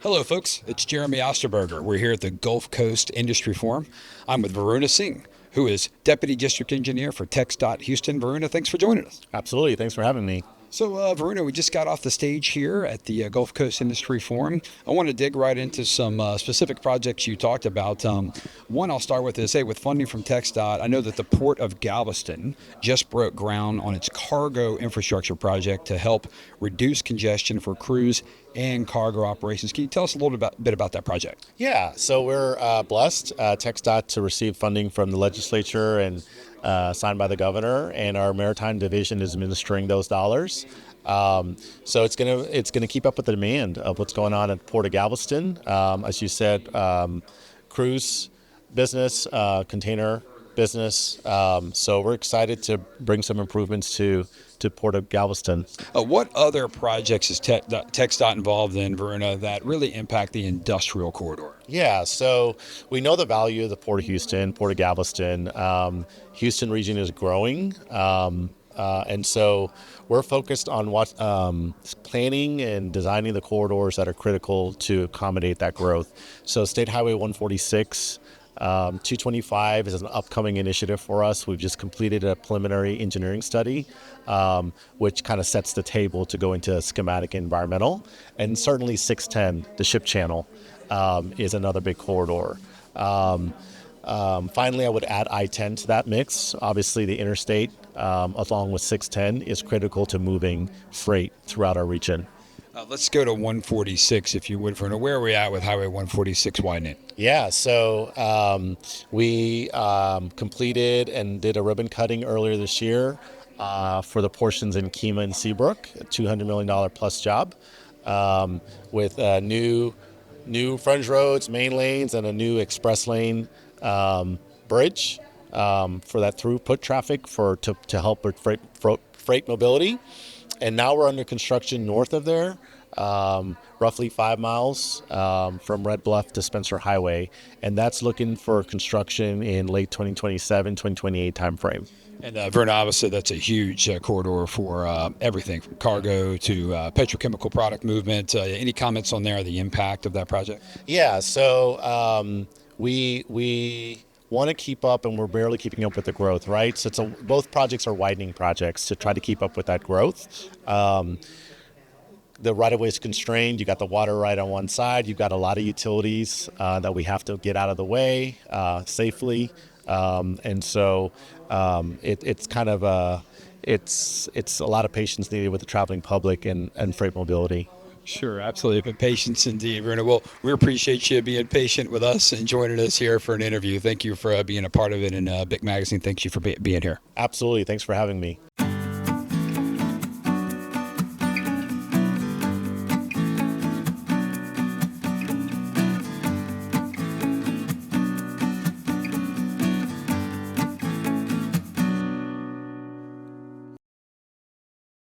Hello, folks. It's Jeremy Osterberger. We're here at the Gulf Coast Industry Forum. I'm with Varuna Singh, who is Deputy District Engineer for TxDOT Houston. Varuna, thanks for joining us. Absolutely. Thanks for having me. So, Varuna, we just got off the stage here at the Gulf Coast Industry Forum. I want to dig right into some specific projects you talked about. One I'll start with is, with funding from TxDOT, I know that the Port of Galveston just broke ground on its cargo infrastructure project to help reduce congestion for cruise and cargo operations. Can you tell us a little bit about that project? Yeah, so we're blessed, TxDOT, to receive funding from the legislature and signed by the governor, and our maritime division is administering those dollars. So it's gonna keep up with the demand of what's going on at Port of Galveston. As you said, cruise business, container business. So we're excited to bring some improvements to Port of Galveston. What other projects is TxDOT involved in, Varuna, that really impact the industrial corridor? Yeah, so we know the value of the Port of Houston, Port of Galveston. Houston region is growing, and so we're focused on planning and designing the corridors that are critical to accommodate that growth. So State Highway 146, 225 is an upcoming initiative for us. We've just completed a preliminary engineering study, which kind of sets the table to go into schematic environmental. And certainly 610, the ship channel, is another big corridor. Finally, I would add I-10 to that mix. Obviously, the interstate, along with 610, is critical to moving freight throughout our region. Let's go to 146, if you would, Varuna. Where are we at with Highway 146 widening? Yeah, so we completed and did a ribbon cutting earlier this year for the portions in Kemah and Seabrook, a $200 million plus job, with new frontage roads, main lanes, and a new express lane bridge for that throughput traffic to help with freight mobility. And now we're under construction north of there, roughly 5 miles from Red Bluff to Spencer Highway. And that's looking for construction in late 2027, 2028 timeframe. And Varuna, obviously, that's a huge corridor for everything from cargo to petrochemical product movement. Any comments on there, the impact of that project? Yeah, so we want to keep up, and we're barely keeping up with the growth, right? So both projects are widening projects to try to keep up with that growth. The right-of-way is constrained. You got the water right on one side. You've got a lot of utilities that we have to get out of the way safely, and so it's kind of it's a lot of patience needed with the traveling public and freight mobility. Sure, absolutely. But patience indeed, Varuna. Well, we appreciate you being patient with us and joining us here for an interview. Thank you for being a part of it, and Big Magazine, thanks you for being here. Absolutely. Thanks for having me.